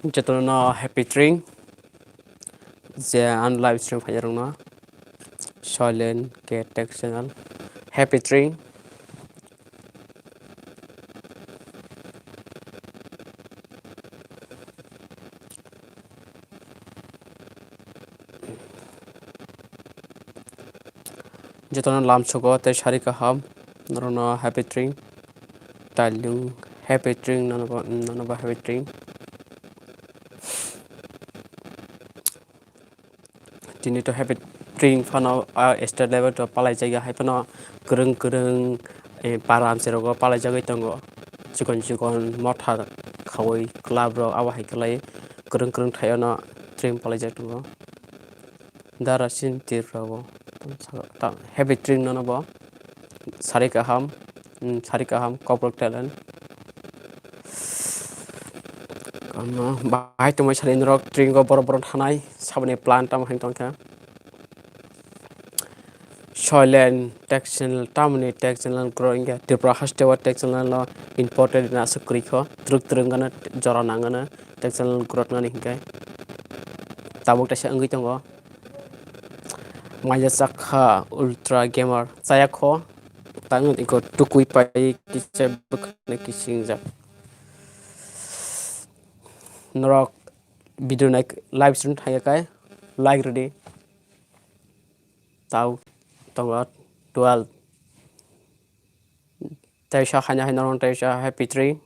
Jatuno happy Tring, the unlive stream Fajaruna, Solen, get textional, happy Tring, Jatuno Lam Sogo, the Sharika Ham, Nono happy Tring, Talung, happy Tring, none of a happy Tring, Tini to happy Tring, Fano, estate level to Palajaga Hypano, Kurung, a Param Serogo, Palajagatongo, Chikon, Mota, Kawi, Clabro, our Hikalay, Kurung Tayana, Trim Palajatungo. Darasin tirrago heavy Tring nanabo sarikaham corporate talent bahai to masalin rock Tring go bor thanai sabne plant tam hain tongka soilen textile tamni textile growing ga tipra hastewa textile lo imported na sukri kho trungana jora nangana textile growth ngani hinkai tabuk ta se angi tongo Maya Sakha Ultra Gamer saya kho tangun iko tukui pai kise bukne kising jak norok video naik live stream thaya kai like ready tau tongot 12 taisha hanya hinon taisha happy tree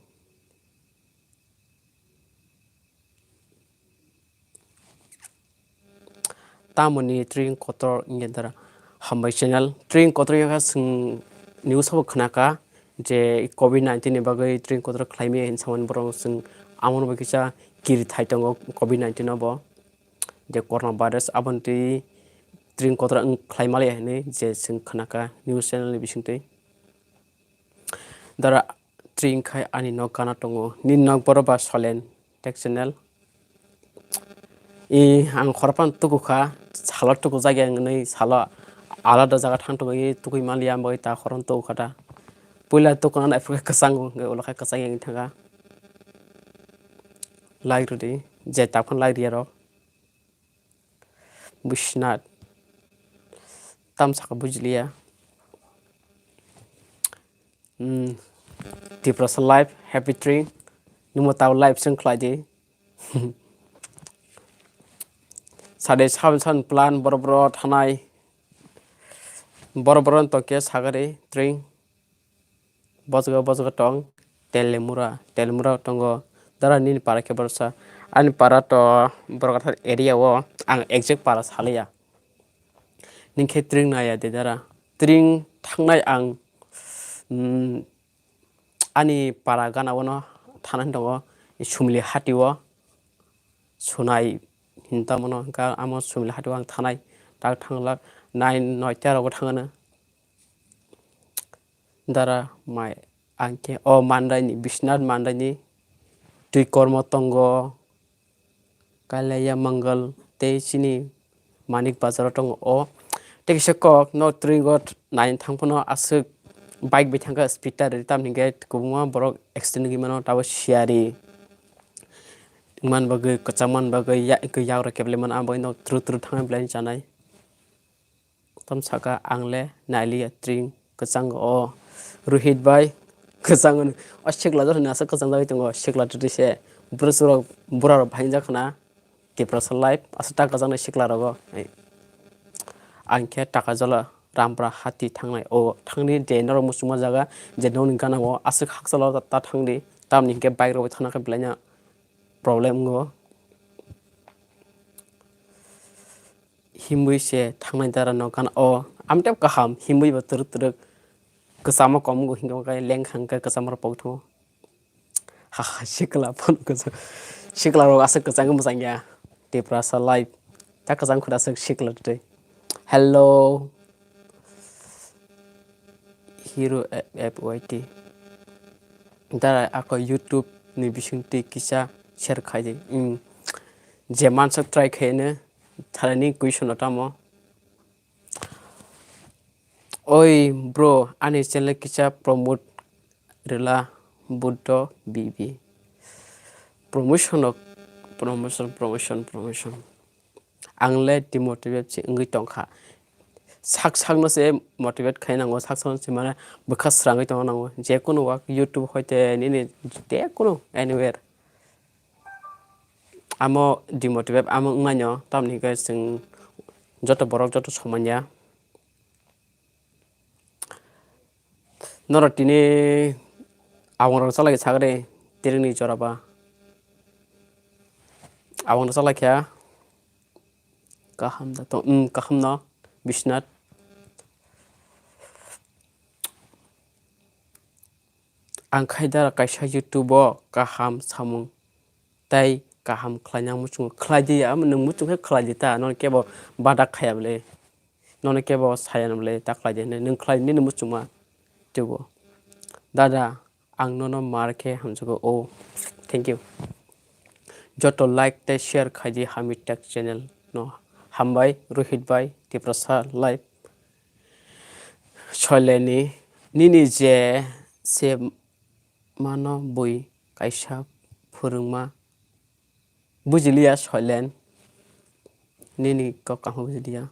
tamuni Tring kotor ingedara hambai channel Tring kotor yaga sing news hobo khnaka je covid-19 ni bagai Tring kotor khlaimi hin saman borong sing amon bakisa kiri thaitongo covid-19 abo je coronavirus abonti Tring kotor khlaimali hene je sing khnaka news channel ni bisingtei dara Tring khai ani no kana tongo nin nok boroba solen tech channel ang khorpan tukukha salot tuku jagya nei sala alada jaga thangto gi tukui malia moi ta khoron to khata puila tukuna na afrika kasang ge ulakha kasang yang thanga like rudi je tapkan like riaro bushnat tam saka bujliya tipras life happy tree numo taw life sing khladi sade san plan boro thanai boro to ke sagare Tring bojgo tong telemura tongo dara nin para ke borsa ani para to borgatha area wo ang exact para salaya ninke Tring naya de dara Tring thangnai ang ani para gana wono thanan tongo sumli hatiwo sunai hinta mono ka amo sumli hatiwo ang thanai tak thanglak 9 9 thangana dara mai angke o mandai ni bisnat mandai ni tui kormo tongo kalaya mangal te sini manik bazar tongo o tekse kok no Tringot 9 thangpono asuk bike bi thangka speeder tam ni gate kubuma borok extend gi mano tawo siari man bagai kacaman bagai ya ke yaura keble man ambai no tru thang plan chanai tam saka angle naili Tring kacang o Ruhit bai kacang o shikla jor na sa kacang dai tongo shikla tuti se brusuro burar bhainja khana tipras life asata kacang na shikla rogo angke taka jala rampra hati thangnai o thangni de nor musuma jaga je noni gana o asuk haksalo ta thangni tamni ke bike ro thana ka blanya problem go himbui se thangnai dara no kan o amte kaham himbui ba tur kesama kom go hingga kai leng hangka kesama pokto ha shikla pon ko shikla ro asuk kacang musangya tiprasa live ta kacang khuda asuk shikla today hello hero FYT dara ako YouTube ni bisingti kisa share khaide je mansuk try khaine tharani question otamo oi bro ani channel kisa promote rela buddo bb promotion promotion आंले demotivate si ngui tongkha sak no se motivate khainango sak se mane bkhasrangai tongango je kono wak YouTube hoite nini de kono anywhere amo demotivate amo nganyo tamni ga sing joto borok joto somanya noro tini awang salai sagre tiringni joraba awang salai kya kaham da to kaham no bisnat ang khaida kaisa YouTube o kaham samung tai kaham khlainang muchung khlaidi am nung muchung he khlaidi ta non kebo badak khayable non kebo sayanble ta khlaidi ne nung khlaidi ne muchuma tubo dada ang nono marke hamjugo o thank you joto like te share khaidi hami tech channel no hambai rohit bai tiprasa live choleni nini je se mano bui kaisa phurungma bujilia soilen nini kokam bujilia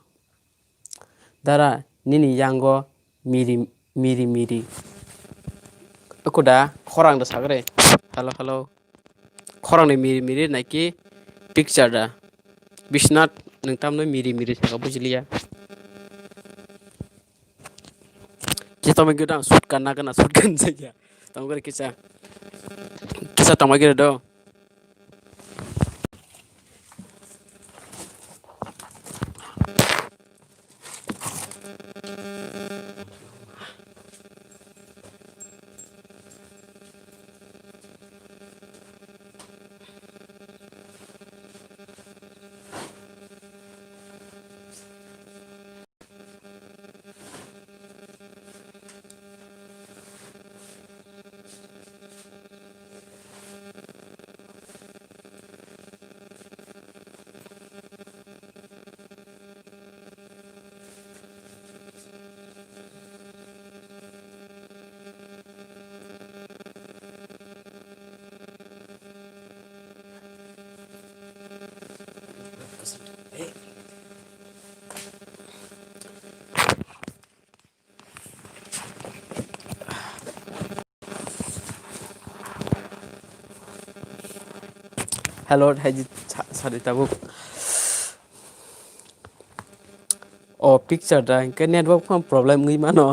dara nini yango miri akuda khorang da sagre hello khorang ni miri naiki picture da bisnat ningtam no miri saga bujilia kita megedang shoot kan saja tamgere kisa tamagere do hello haji sari tabuk o picture da ke network phone problem ngi mano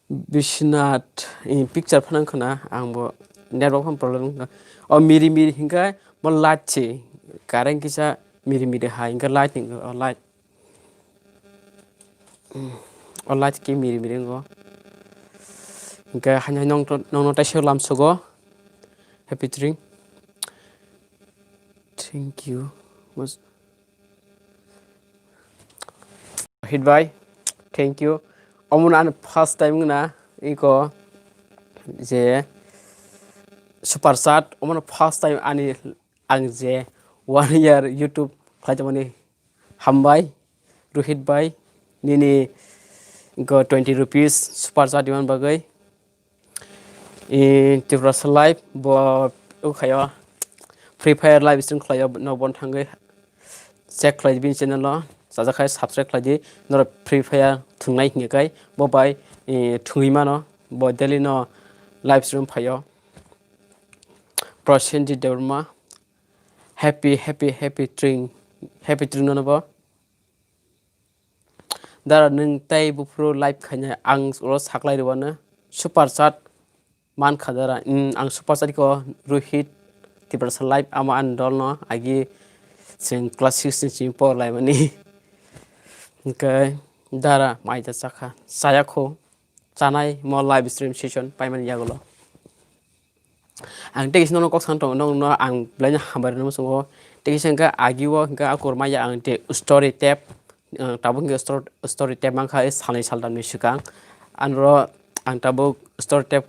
bisnat in picture phanang khana angbo network phone problem o miri hinga mo lachi kareng kisa miri ha hinga light o light ki miri ngo hinga hanya nong ta sholam sugo happy Tring thank you was hit by thank you omun an first time na iko je super chat omun first time ani ang je 1 year YouTube khaijamani hambai rohit bai nini go 20 rupees super chat diman bagai in tivras live bo ukhayo free fire live stream khlayo no bon thangai check khlai bin channel lo sajakhai subscribe khlai nor free fire thungnai hingai bo bai thungui mano bo daily no live stream phayo prosenji derma happy Tring no bo dara nung tai bu pro live khanya ang ro saklai rwana super chat man khadara ang super chat ko rohit tiprasa live ama andol no agi sing class 6 ni por lai mani okay dara mai ta sakha sayakho chanai mo live stream session paiman yagolo ang tekis no kok sang tong no ang blanya hambar no so tekis nga agiwo nga akur maya ang te story tab tabung story tab mang kha salai saldam ni sikang anro ang tabuk story tab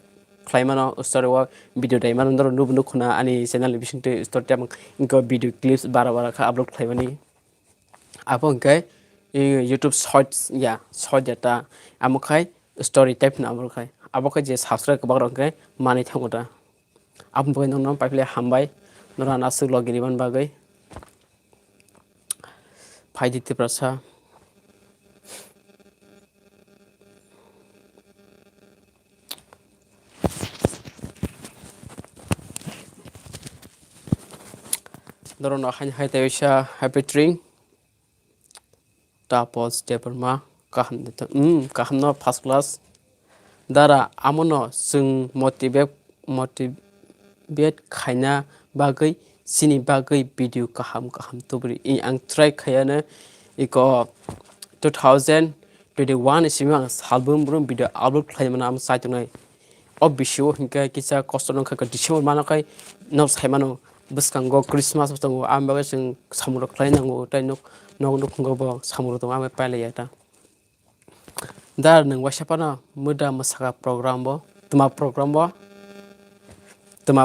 klaimano story wa video dai man ndoro nu khuna ani channel bising te story tab inko video clips bara kha upload klaimani apong kai YouTube shorts ya short data amokai story tab na amokai abokai je subscribe ka bagrong kai mani thangoda apong boy nong paiple hambai nora nasuk logiri man bagai phaidi te prasa nora no han hai te bisa happy Tring tapos stepper ma kaham de kaham no first class dara amono sung motivate khaina bagai sini bagai video kaham tubri ang try khayana iko 2021 simang album brum video upload khaimana am site nai obisho hinka kisa kostono khaka December manakai no saimano buskango Christmas bustango am bagai sing samuro khlainango tai nok khungo bo samuro to am pailaya dar nang wasapana muda masaka program bo tuma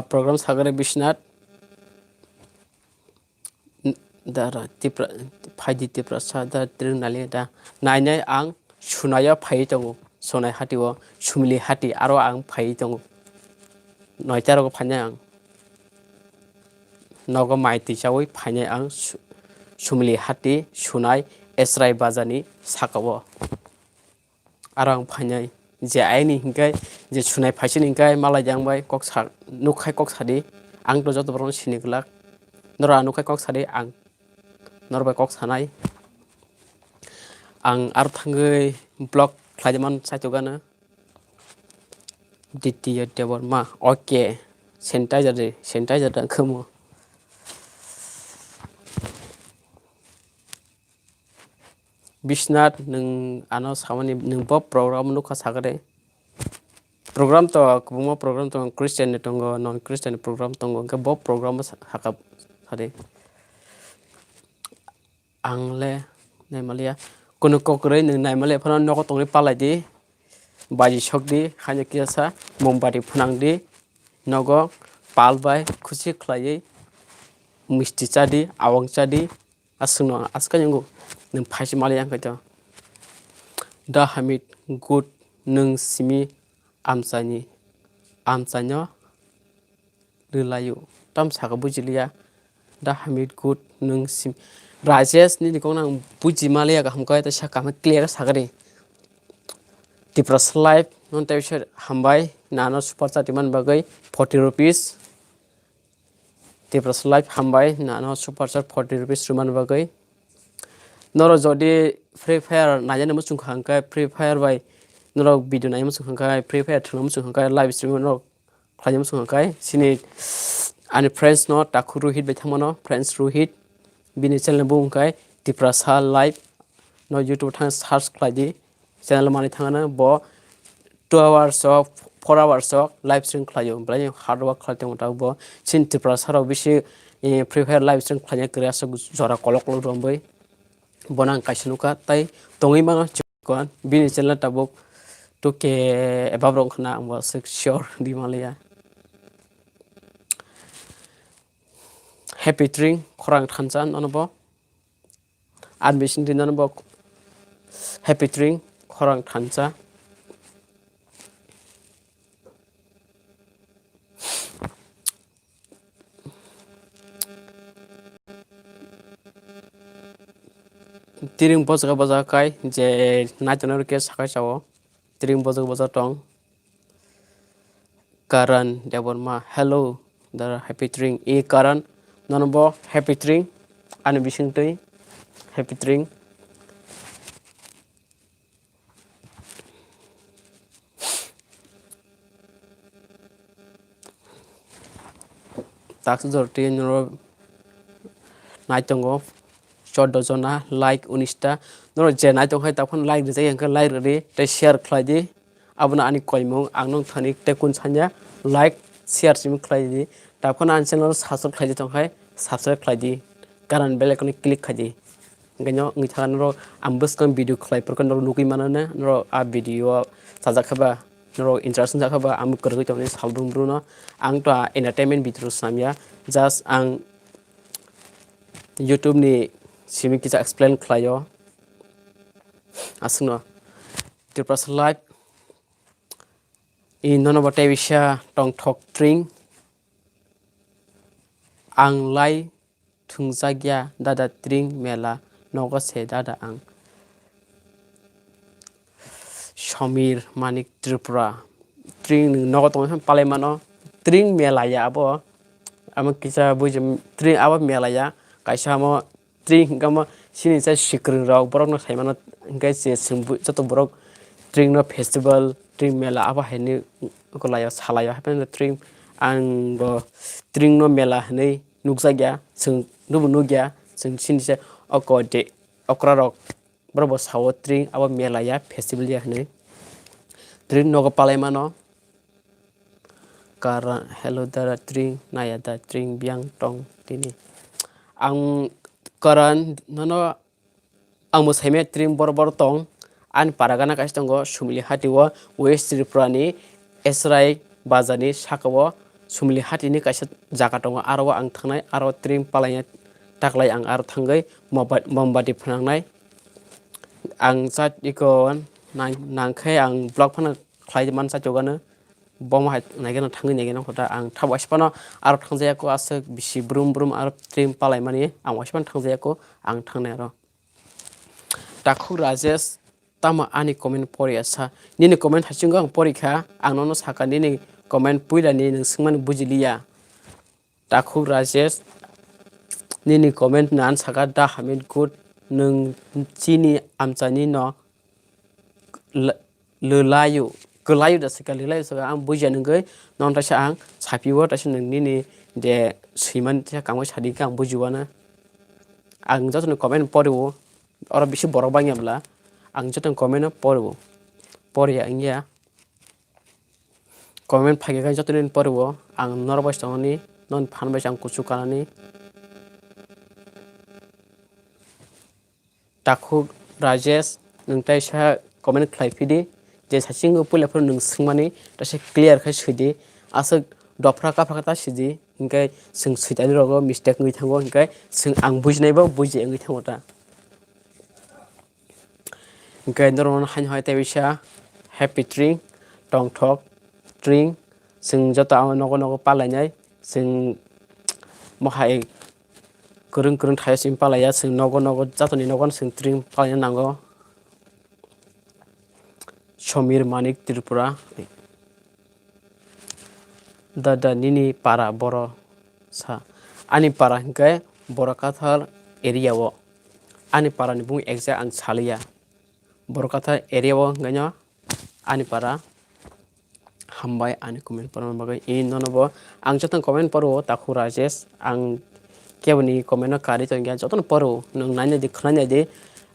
program sagare bisnat dara tipra phaidi tipra sada Tring nali da nainai ang sunaya phai tongo sonai hatiwo sumli hati aro ang phai tongo noitaro ko phanya ang nogo maiti chawi phanya ang sumli hati sunai esrai bazani sakawo arang phanyai je aini hinkai je sunai phaisini hinkai malai jangbai kok sa nukhai kok sadi ang to joto bron siniglak nora nukhai kok sadi ang norbai kok sanai ang ar thangai blog khlaiman saitogana ditiya debor ma okay sanitizer da khomo bisnat nung ano samani nung bob program nukha sagare program to kubuma program to Christian tongo non Christian program tongo ke bob program hakap hade angle naimalia kono kokre nung naimale phana noko tongni palai di baji shokdi khanya kiasa mombati phunangdi nogo palbai khusi khlai misti chadi awang chadi asungno askanyango nung phaisi mali yang kaito da hamid good nung simi amsanyo rilayu tam saka bujilia da hamid good nung sim rajesh ni dikong nang buji mali ya ham kai ta saka ma clear sagare tipras live non ta bisar hambai nano super chat man bagai 40 rupees tipras live hambai nano super chat 40 rupees ruman bagai noro jodi free fire najane musung khangkai free fire bai noro video najane musung khangkai free fire thuna musung khangkai live stream no khlajam musung khangkai sini ani friends no takuru hit bai thangmano friends ru hit bini channel bungkai tiprasa live no YouTube thang search khlaidi channel mani thangana bo 2 hours of 4 hours of live stream khlayo blai hard work khlaite mota bo sin tiprasa ro bisi free fire live stream khlanya kriya so jora kolok rombai bonang kaisinuka tai tongi mano chikon bini channel tabuk to ke ebabrong khna amwa sure di malia happy Tring khorang thanchan onobo admission din onobo happy Tring khorang thancha Tring bojaga kai je naitonar ke sakai chawo Tring bojaga tong karan deborma hello the happy Tring e karan nonobo happy Tring ani bisingtui happy Tring tax jorti noro naitongo 14 jona like 19ta noro je naitong hai taphon like de jai angka like re te share khlaidi abuna ani koimung angnong thani te kun sanya like share sim khlaidi taphon an channel subscribe khlaidi tong hai subscribe khlaidi karan bell icon click khlaidi ganyo ngi thagan ro ambus kon video khlai por kon luki manana ro a video sajakhaba ro interesting jakhaba am korgoi tong salbrum bruno ang to entertainment video samya just ang YouTube ni simi kita explain khlayo asno tipras live in nono bate bisha tong thok Tring आंलाय थुंजागिया दादा ट्रिं मेला नगसे दादा आं समीर मानिक त्रिपुरा ट्रिं नगद पालायमानो ट्रिं मेलाया abo amo kisa bujem ट्रिं abo मेलाया kaisa amo ट्रिं gamo sini sa sikrung rok borok no saimano hingke je sungbu joto borok ट्रिं no festival ट्रिं मेला abo haini golayo salayo happen ट्रिं ang bo ट्रिं no मेला hinui nukjakya sung nubo nukya sung sini sa oko de okra rok borok bo sawo ट्रिं abo मेलाया festival ya hinui ट्रिं nogo palaimano kara hello dara ट्रिं naya da ट्रिं biang tong tini ang karan nono ang mo saime ट्रिं bor bor tong an paragana kaisa tongo sumli hati o west tripura ni esrai bazani sakao sumli hati ni kaisa jaga tongo aro ang thangnai aro ट्रिं palai taklai ang aro thangai mombati phanangnai ang chat iko nangkhai ang blog phana khlai man cha chogano bom hai naigeno thangai naigeno khota ang thawasipano aro thangjaya ko asuk bisi brum brum aro ट्रिं palai mani ang wasipan thangjaya ko ang thangnai aro takhu rajesh tama ani comment pori asa nini comment hasingo ang porikha ang nono saka nini comment puilani nung singmani bujiliya takhu rajesh nini comment nan saka da hamid good nung chini amchani no lelayu kelayu da saka lelayu saka ang buja nungoi non ta sa ang sapiwo ta sa nung nini de siman ta kangoi sadi ka ang bujuwana ang joto comment poriwo ora bisi borok bangyabla ang joto comment poriwo pori angya comment phage ka joto nin poriwo ang norway tongoni non phanbai ang kuchu kanani takhu rajesh nungtai sa comment khlaifidi je sasingo pulephor nung singmani ta se clear khai sidi asuk dofra ka phaka ta sidi hingkai sung suitani rogo mistake ngui thango hingkai sung ang bujnai ba buji ngui thango ta hingkai noron hain hoi ta bisa happy ट्रिं tong thok ट्रिं sung joto ang nogo nogo palainai sung mohai kurung kurung thaya sim palaya sung nogo nogo jatoni nogon sung ट्रिं palai nango Sameer Manik Tripura दादा निनी पारा बरो सा ani para hingke borakathar area o ani para ni bung exact ang salia borakathar area o ngaino ani para hambai ani comment paron bagai in nonobo ang joton comment paro takhu rajesh ang keboni comment no kari tongya joton paro nung naina di khlanya di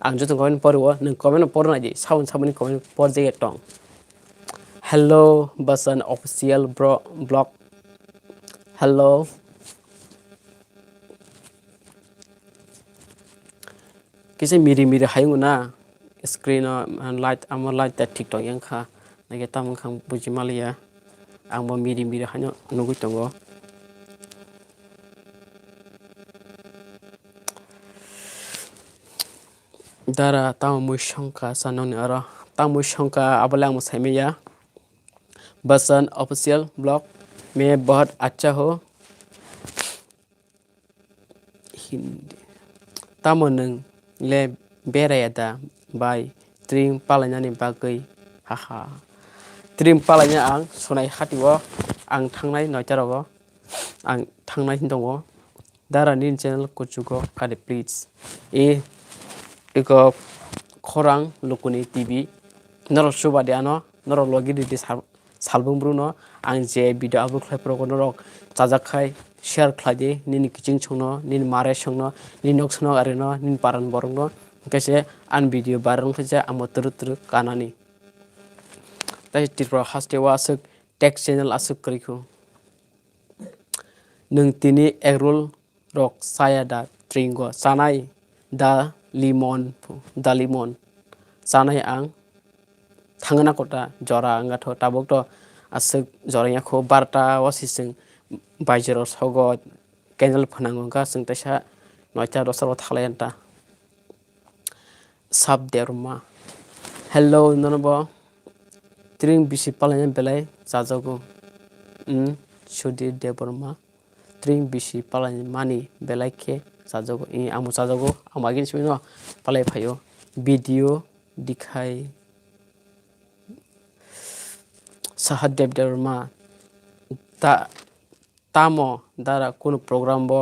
ang joton comment paro nung comment porna di sound sabuni comment porje tong hello basan official blog hello kise miri miri hayunguna screen light amor light ta tiktok yang kha nage tam khang bujimalia angbo miri miri hanyo nugui tongo dara tam mui shongka sanoni ara tam mui shongka abalang musaimiya बसन official blog में बहुत अच्छा हो हिंदी तामोनों ले बेरायदा बाय ट्रिं पालायनानै बागै हाहा ट्रिं पालायना आं सनाय हातिwo आं थांनाय नयताराव आं थांनाय दङ दारानि channel कुचुको Kade please echo खरां लुकुनि TV नर सुबादे आनो नर लगी दिदि salbung bruno ang je video abu khlai progono rok chajakhai share khladi nini kiching chungno nini mare songno nini nok sno areno nini paran borongno kaise an video barong khaja amo turu kanani tai tirpra hastewa asuk tech channel asuk krikhu nung tini egrol rok saya da tringo sanai da limon sanai ang thangna kota jora anga tho tabok to asuk joranya kho barta wasising baijero sogo candle phanango ga sing taisa noita rosaro thalayanta sab derma hello nonobo tring bisi palanya belai jajogo sudi deborma Tring bisi palai mani belai ke sajago amu sajago amagin sino palai phayo video dikhai sahadev derma ta tamo dara kono program bo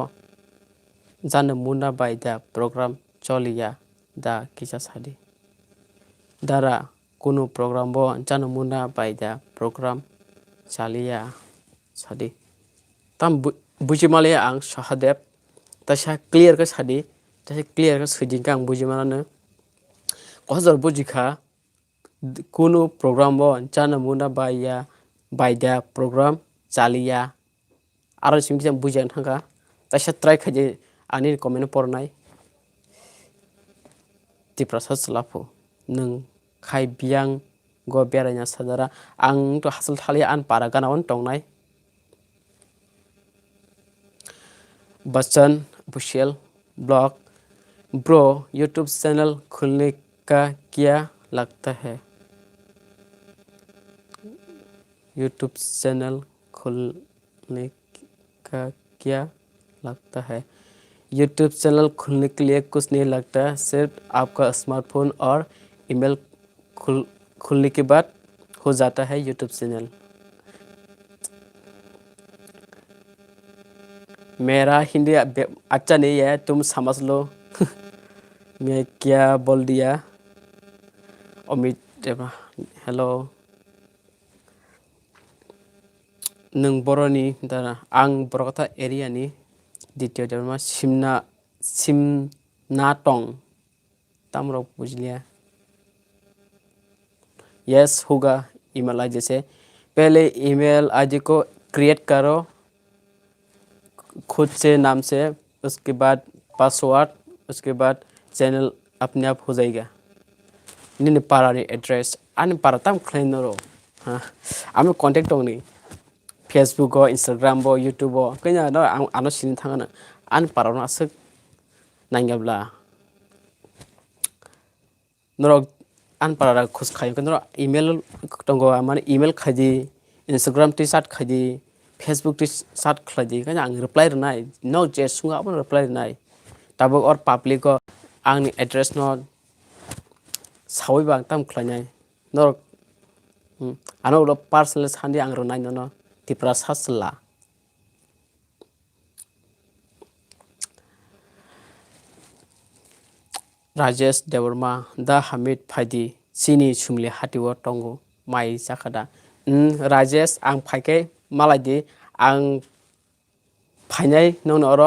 jana muna bai da program choliya da kisa sadi dara kono program bo jana muna bai da program chaliya sadi tam bujimale ang sahadev tasa clear ka sadi tasa clear ka sujing kang bujimalano kohazor bujikha kono program bo jana muna bai da program chaliya aro simkisam bujian thangka tasa try khaje ani comment pornai tiprasa slapo nung khai biang go beranya sadara ang to hasal thali an para gana on tongnai Bachchan official blog bro YouTube channel खुलने का क्या लगता है YouTube channel खुलने का क्या लगता है YouTube channel खुलने के लिए कुछ नहीं लगता सिर्फ आपका स्मार्टफोन और ईमेल खुलने के बाद हो जाता है यूट्यूब चैनल मेरा हिंदी अच्छा नहीं है तुम समझ लो मैं क्या बोल दिया अमित हेलो नों बर'नि दाना आं बर'कथा एरियानि द्वितीय देवमा सिमना टं तामरक बुझलिया यस होगा ईमेल आईडी से पहले ईमेल आईडी को क्रिएट करो खुद से नाम से उसके बाद पासवर्ड उसके बाद चैनल अपने आप हो जाएगा निने पारानि एड्रेस आने पारा तम क्लेम रो हाँ आमे कांटेक्ट होंगे फेसबुक हो इंस्टाग्राम हो यूट्यूब हो कहीं ना आनो सिन थांगना आने पारा ना सक नांगब्ला नरो आन पारा खुश खायो कनो ईमेल टंगो माने ईमेल खादि इंस्टाग्राम टी साट खादि फेसबुक टी साट खादि कहीं आं रिप्लाई रनाय नो जे सुंगा अपन रिप्लाई रनाय ताबो और पब्लिक को आंनि एड्रेस नो सावै बां ताम खलायनाय नर आनो लो पर्सनल सान्दि आं रनाय न तिप्रा सासला राजेश देवर्मा दा हामिद फाइदि सिनी सुमलि हाटिव टंगो माइ जाखादा राजेश आं फाइके मालायदि आं फाइनाय नों अर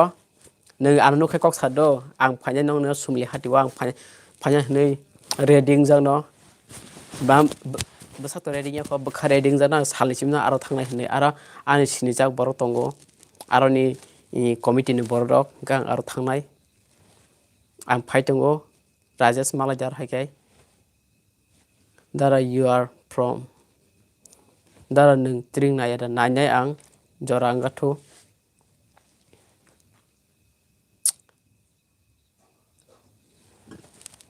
नों आनो नखै कक सादो आं फाइनाय नों सुमलि हाटिव आं फाइनाय नै रेडिं जानो बा बसात रेडिं या बखा रेडिं जाना सालिसिमना आरो थांनाय हनै आरो आनि सिनि जाक बर टंगो आरोनि कमिटिनि बरदक गां आरो थांनाय आं फाइटंगो राजेश मालायदार हाइकाय दारा you are from दारा नों त्रिं नायदा नायनाय आं जरा आंगाथु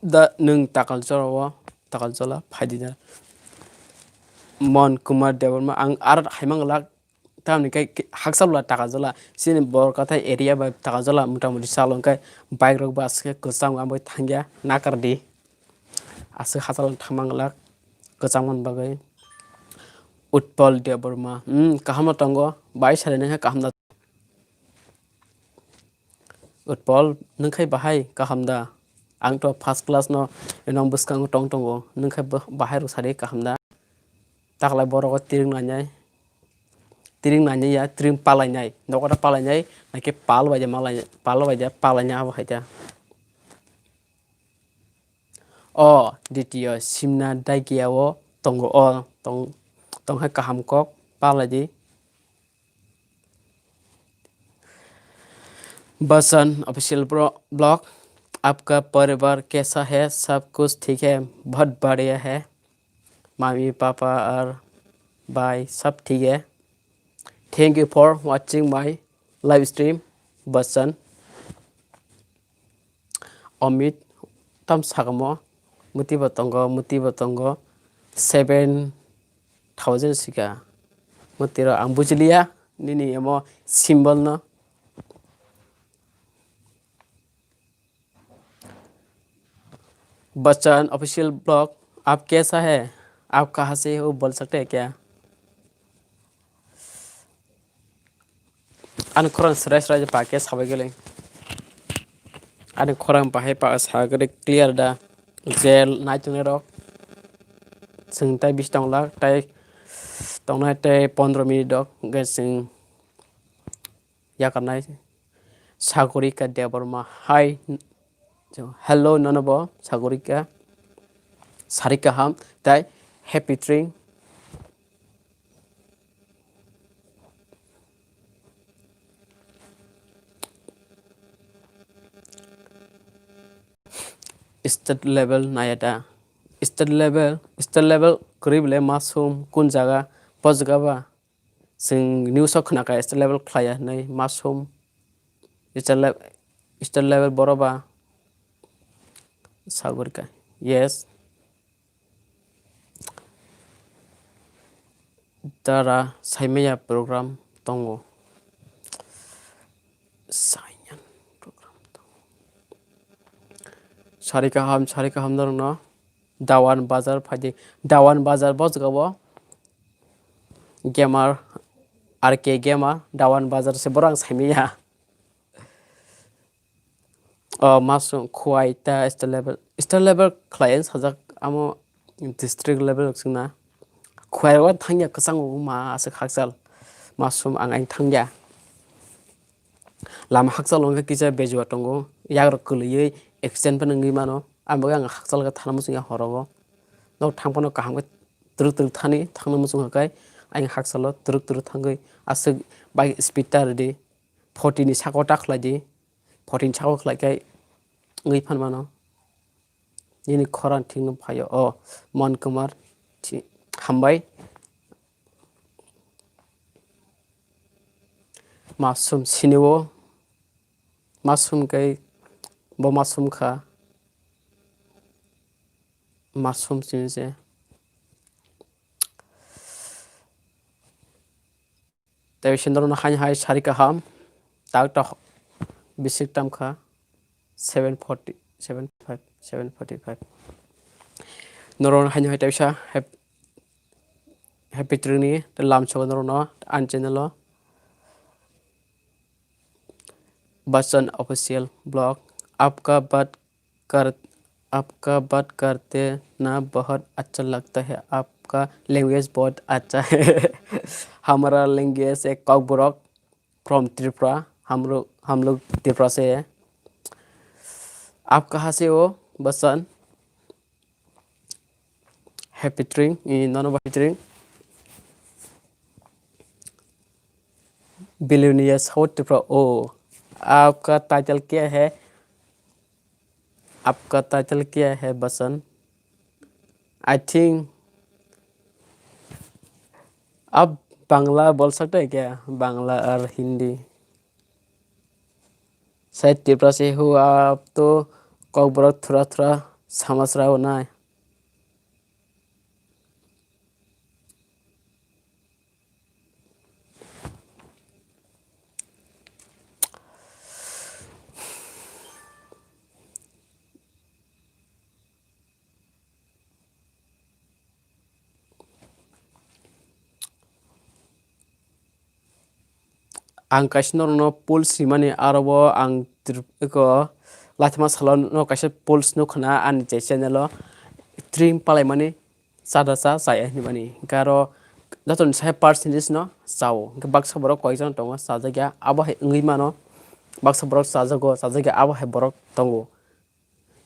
दा नों ताकालजला फाइदिना मन कुमार देवरमा आं आर हाइमांगला तामनि काय हाकसाबला ताकाजला सिनि बरकथा एरिया बा ताकाजला मोटामोटी सालंकाय बाइक रक बासके गोसाम आंबो थांगिया नाकारदि आसो हासाल थामांगला गोसामन बागै उत्पल देवरमा काहाम तंगो बाइ सारेने काहामदा उत्पल नोंखाय बाहाय काहामदा आंथ फर्स्ट क्लास न एनं बसकांग टंगो नोंखाय बाहाय रसारे काहामदा ताकलाय बरक तिरिं नायनाय या तिरिं पालायनाय नकटा पालायनाय नाके पाल बायजा मालाय पाल बायजा पालायना हाबायदा अ द्वितीय सिमना दाइगियाव तंगो तंहाय काहाम कक पालायदि बसन ऑफिशियल ब्लॉग आपका परिवार कैसा है सब कुछ ठीक है बहुत बढ़िया है मम्मी पापा और भाई सब ठीक है थैंक यू फॉर वाचिंग माय लाइव स्ट्रीम बसन अमित तम सागमो मुति बतंगो 7,000 सिका मुतिरो आं बुझलिया निनि एमो सिम्बल न बच्चन ऑफिशियल ब्लॉग आप कैसा है आप कहाँ से हो बोल सकते हैं क्या आन खरं स्राय स्राय पाके साबाय गेले आन खरं बाहाय पा सागरे क्लियर दा जेल नाइटने रok जों ताय 20 tong लाख ताय तंनाय ताय 15 मिनिट दक गे जों याकारनाय सागरिका देबरमा हाय हेलो ननबो सागरिका सारि kaham ताय हैप्पी ट्रिंग स्टेट लेवल नायदा स्टेट लेवल करीबले मासुम कुन जागा पजगाबा जों निउसाव खोनाखा स्टेट लेवल खाया नै मासुम स्टेट लेवल बरबा सागरिका yes दारा साइमेया program tongo साइयान program सारि kaham दरनो दावान बाजार फादि दावान बाजार बजगाबो गेमार आरके गेमार दावान बाजार से बरं साइमेया मासुम खुवाइता स्टेट लेवल क्लायेन्ट साजाक आमो डिस्ट्रिक्ट लेवल जोंना खुवाइवा थांया कसंगो मासो खाकसाल मासुम आं थांया लामा हाकसाल ओंगे किजा बेजुआ टंगो याग्र कलयै एक्सिडेन्ट पन नंगै मानो आंबो आं हाकसाल का थाना मुसिया हरगो न थांपनो काहाम तुरुक थानि थांनो मुसुं हकाय आं हाकसाल तुरुक थांगै आसो बाइ स्पिटार दि 40 नि साको टाखलादि 14 साको खलायखाय ngै fan mano ini khoran thing phayo mon kumar hambai masum siniwo masum kai bo masum kha masum sinse tabi sindoro na hai sari kaham tak ta bisik tam kha 745 noron hanyo hai taisa happy training the lam chogo noron an channel Bachchan official blog आपका बात करते ना बहुत अच्छा लगता है आपका language बहुत अच्छा है हमारा लैंग्वेज एक कॉकब्रॉक फ्रॉम त्रिपुरा हम लोग त्रिपुरा से है आप कहाँ से हो बच्चन हैप्पी ट्रिंग नॉन ट्रिंग बिलियनियर साउथ त्रिपुरा आपका टाइटल क्या है बसन आई थिंक आप बांग्ला बोल सकते हैं क्या बांग्ला और हिंदी शायद त्रिपुरा से हो आप तो कॉकब्रॉक थोड़ा समझ रहा हो ना आं कासिनो नो पुल्स माने आरोबो आं को लाथमा सालन नो कासे पुल्स नो खना आन जे चैनल ट्रिम पालाय माने सादासा जाय माने गारो दतन साय परसेंटेज नो जाव बाक्सा बरक कयजन दङ साजाया आबो है ngै मानो बाक्सा बरक साजाया आबो है बरक दङ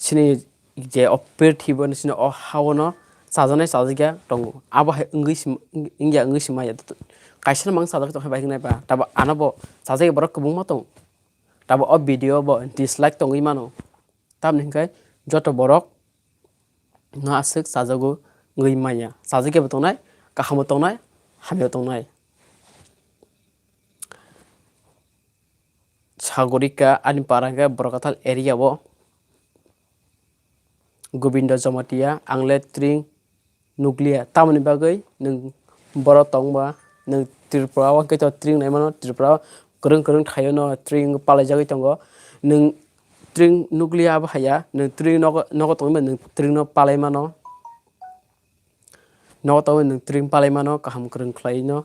सिनि जे अपेर थिबन सिनि हावनो साजानाय साजाया दङ आबो है ngै माया kaisa mang sa to hai nai ba tabo anabo sajai borok kubung matong tabo video bo dislike tongui mano tam ninkai joto borok no asik sajago ngui maya sajai bo tongnai kaham tongnai hamyo tongnai sagorika ani paranga borokathal area bo gobindo jomatia angle tring nuclear tamni bagai nung borok tongba nung Tripura वा के तो ट्रिंग नाय मानो त्रिपुरा करं थायो न ट्रिंग पालाय जागै तंगो नों Tring nuklia bahaya nung Tring nogo tongba nung Tring no palai mano nogo tongba nung Tring palai mano kaham krung khlai no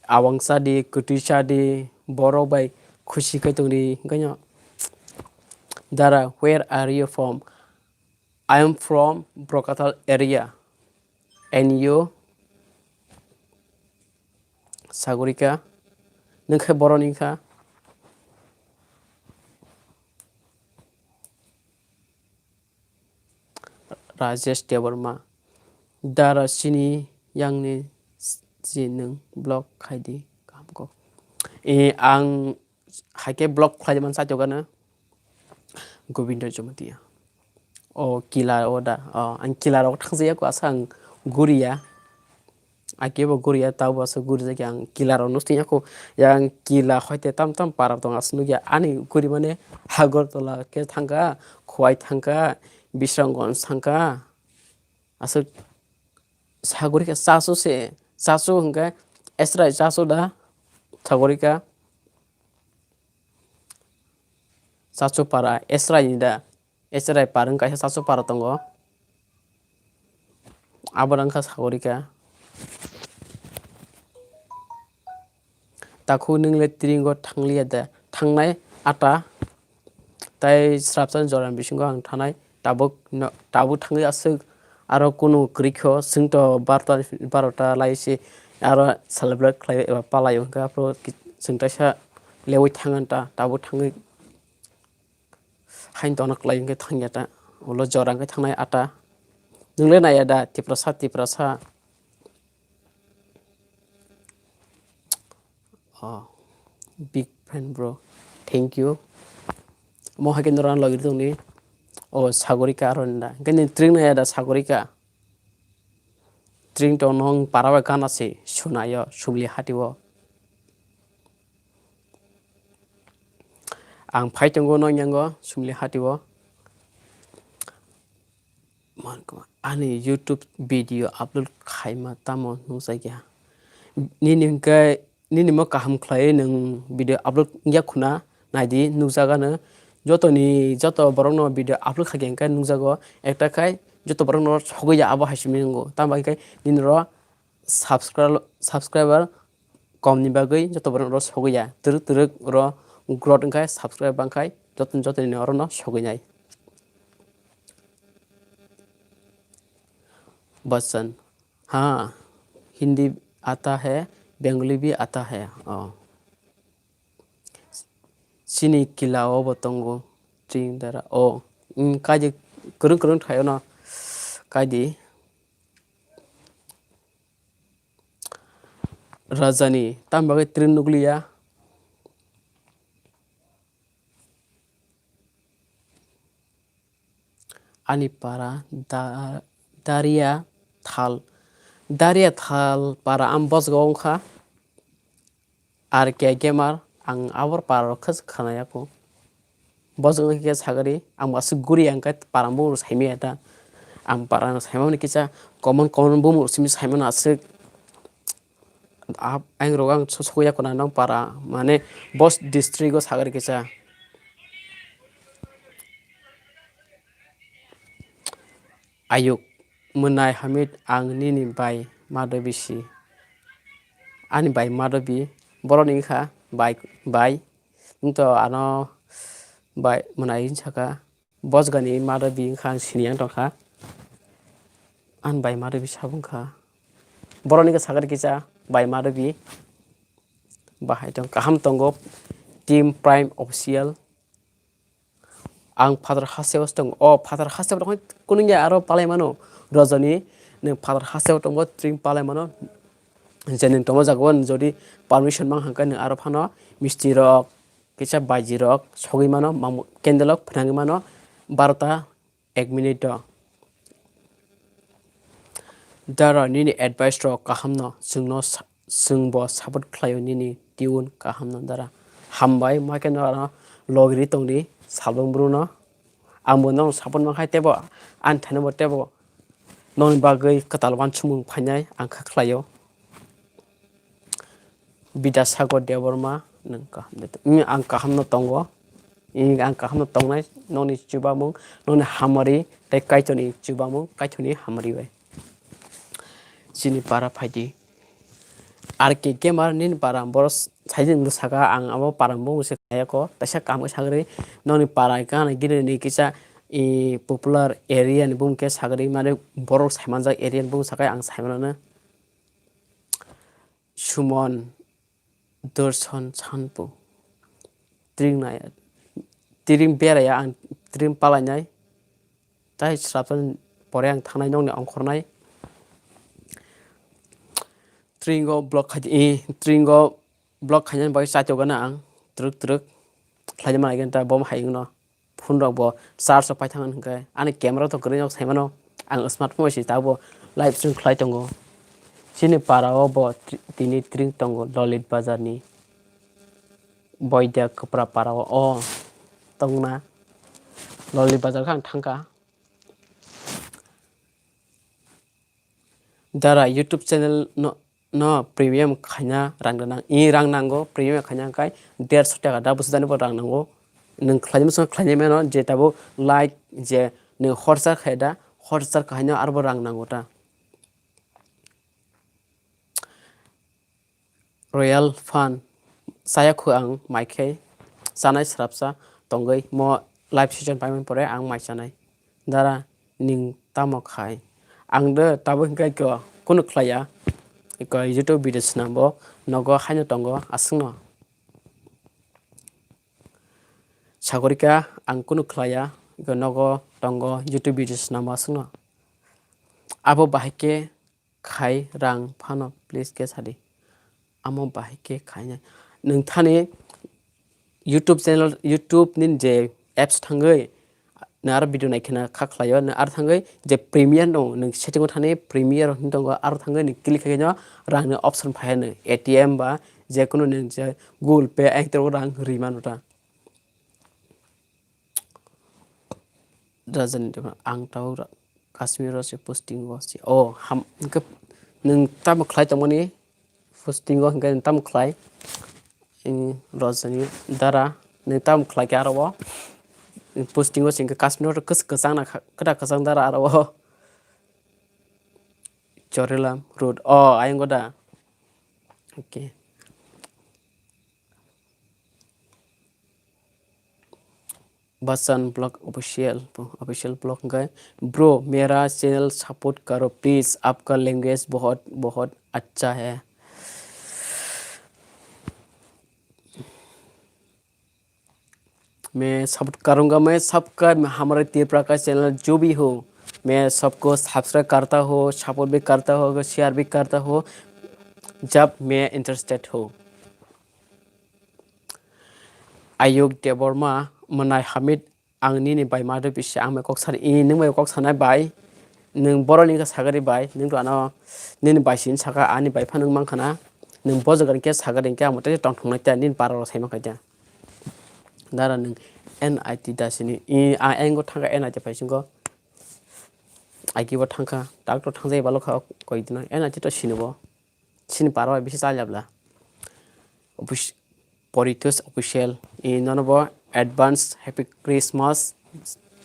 awang sadi kutu sadi borok bai khushi kai tongri ganyo Dara, where are you from? I am from Brokatal area. And you? Sagurika. Nungkhe Boronika. Rajesh Devarma. Dara sini yang ni si nung blog khaidi kamko. Ang haike blog khaidi man sa jogana. Govinda Jomatia. Kila oda. Ang kila rok thangzaya ko asang guria. Akiba guria tau basa guri jagi ang kila ro nustinya ko yang kila khoite tam para tong asnu ya ani guri mane hagor tola ke thangka khwai thangka bisrangon thangka asu saguri ke sasu hingga esra sasu da saguri ka sasu para esra ida esra parang ka sasu para tongo abarang ka saguri ka taku nungle Tringo thanglia da thangnai ata tai srapsan joran bisingo ang thanai tabu thangi asuk aro kunu krikho singto 12 laisi aro celebrate khlai eba palayo ka pro singtaisa lewi thanganta tabu thangi hain tona klai ke thangyata ulo jorang ke thangnai ata nungle nayada tiprasa big friend bro thank you mo hakin doran logir tongni sagorika aronda gani Tring na da sagorika Tring to nong parawa gana se sunayo subli hatiwo ang phaitongo nong yango subli hatiwo ani YouTube video upload khaima tamo nungsagya nini mo kaham khlai nung video upload yakhuna naidi nukjaga no joto borok no video upload khageng ka nukjago ekta khai joto borok no sogoya abo hasimi ngo tambai kai nini ro subscriber kom ni bagui joto borok ro sogoya turuk ro growth kai subscribe bangkai joto ni ro no sogoynai Bachchan हाँ हिंदी आता है बेंगली भी आता है sini kilao botongo Tring dara kaji kurung thayo na kaji rajani tambagai Tring nuklia anipara daria thal para ambos gongkha ar ke gemar ang awar para khas khanaya ko bosong ke sagari ang masu guri ang kat parambo saimi eta ang para saimon kicha common bum simi saimon asuk ang rogang sosoya kona nang para mane bos district go sagari kicha ayuk munai hamid ang nini bai madabisi ani bai madabi boroni kha bai to ano bai munai saka bosgani madabi kha siniang to kha an bai madabi sabung kha boroni ka sagar kicha bai madabi bahai tong kaham tongo team prime official ang father hasew tong father hasew tong kununya aro palai mano rajani ne father hasew tong Tring palai mano jenin tomo jagwan jodi permission mang hangka ne aro phano misti rok kisa baji rok sogi mano kendelok phanangi mano 12 1 minute do dara nini advice rok kaham no sungbo support khlayo nini tiun kaham no dara hambai maken aro logri tongni salbong bruno ambo nong support mang tebo an thanebo tebo non bagai katalwan chumung phainai ang khlayo Bidasago Dewarma ang kaham no tongo ang kaham tongnai noni chubamung noni hamari tei kaitoni chubamung kaitoni hamari bai chini para phaidi ar ke kemar nin para boros saijing saka ang abo parambung se kayako taisa kam sagri noni para kana gire ni kisa popular area ni bung ke sagri mane borok saimanjak area ni bung sakai ang saimanana Sumon Dorson Sanpu Tring na Tring beraya ang Tring palanya tai srapan pore ang thangnai nongni angkhornai Tringo block khaji Tringo block khajan bai chatogana ang truk truk khlajama again ta bom haing no phone rok bo charge pai thangan hingkai ani camera to gre nok saimano ang smartphone si tabo live stream khlai tongo chini parao bo tini Tring tongo lolit bazar ni boida kapra parao o tongna lolit bazar khang thangka dara YouTube channel no premium khanya rang nang rang nango premium khanya kai 150 taka da busdani bo rang nango nung khlaim so khlaim no je tabo like je nung horsa khaida horsa khanya arbo rang nango ta Royal Fun saya khu ang maikai sanai srapsa tongai mo live season paiman pore ang mai sanai dara ning tamo khai ang de tabo hingkai ko kunu khlaya ko YouTube video snambo nogo haino tongo asungno sagorika ang kunu khlaya ko nogo tongo YouTube video snambo asungno abo bahike khai rang phano please ke sadi amo bahike khaina nung thani YouTube channel YouTube nin je apps thangai nar video naikena khaklayo na ar thangai je premium no nung setting thani premium hindongo ar thangai ni click khaino rang ni option phaine ATM ba je kono ning je Google Pay ektor rang rimanota doesn't ang tau Kashmir se posting was oh ham nung tam khlai tamoni posting go ngai tam khlai rosani dara nung tam khlai ka ro posting go singka Kashmir kus kasang na kada kasang dara ro Chorelam road oh ayang goda okay बसन blog official blog गए bro मेरा channel support करो please आपका language बहुत बहुत अच्छा है मैं सपोर्ट करूँगा मैं सबका हमारे त्रिपुरा का चैनल जो भी हो मैं सबको सब्सक्राइब करता हो सपोर्ट भी करता हो शेयर भी करता हो जब मैं इंटरेस्टेड हो आयोग देवर्मा मनाय हामिद आंनि नि बाय मादो बिसे आं मे कक्सार नों मे कक्सानाय बाय नों बर'नि का सागारि बाय नों दाना नि बायसिन सागा आनि बायफा नों मांखाना नों बजगन के सागारि के आं मते टंथंनाय ता नि बाराव सायमा खायदा दारा नों NIT दासिनि आ एंगो थांगा NIT फायसिंगो आइकिबो थांखा डाक्टर थांजाय बाल खा कइदिना NIT तो सिनबो सिन बाराव बिसे जाल्याब्ला Politus official in none of advance happy Christmas.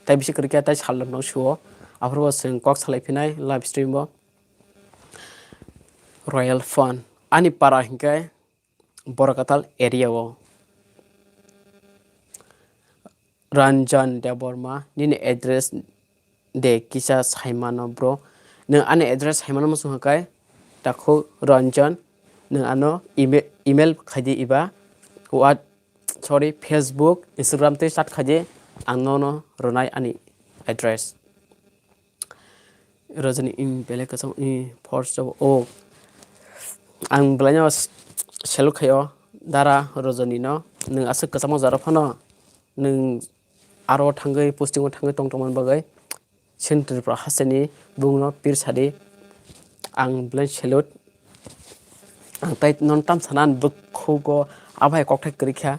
Tai bisi kerja tai salam no show. After was in Cox Halipinai live stream Royal Fun. Ani para hingga Borakatal area wo. Ranjan Deborma nini address de kisah Saimano bro. Neng ane address Saimano musuhakai. Takho Ranjan neng ano email kaji iba. What sorry Facebook Instagram te start khaje angno ronai ani address rajani in bele ka i first of o ang blanya selu khayo dara rajani no nung asuk ka samo jara phano nung aro thangai posting thangai tongtongman bagai center pra hasani bungno pir sadi ang blan selut ang tai non tam sanan bukho abai kokthai krikha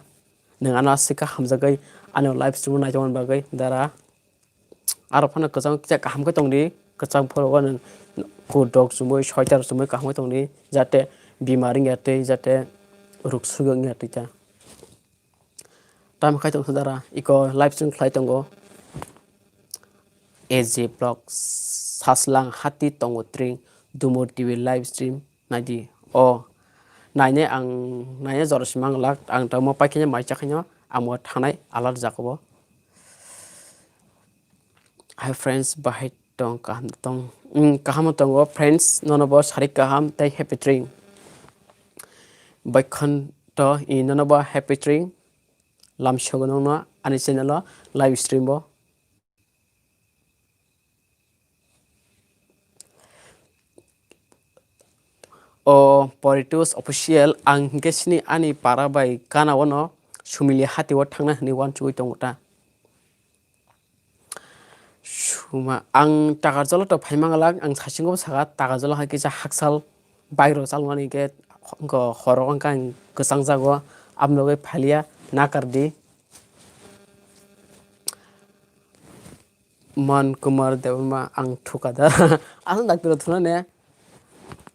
nung ana sika hamjagai ano live stream na jawan bagai dara aro phana kajang kya kaham ka tongni kachang phoro nung ko dog sumoi soitar sumoi kaham tongni jate bimari ngate jate ruksugang ngate ta Tam khai tong dara iko live stream khlai tongo AJ blog saslang hati tongo Tring Dumor TV live stream nadi o naine ang naine jorsimang lak ang tamo paikenya maichakhanyo amo thanai alar jakobo. Hi friends bahai tong kaham tong kaham tongo friends nonobo sarik kaham tai happy Tring baikhan to nonobo happy Tring lam shogonongno ani channel live stream bo o Politus official ang gesini ani para bai kana wono sumili hati wo thangna ni wan chui tongota suma ang takajolo to phaimangala ang sasingo saga takajolo ha kisa haksal bairo salmani ke go horong kan gesang jago amnoge phalia nakardi man kumar debma ang thukada asal dakbiro thuna ne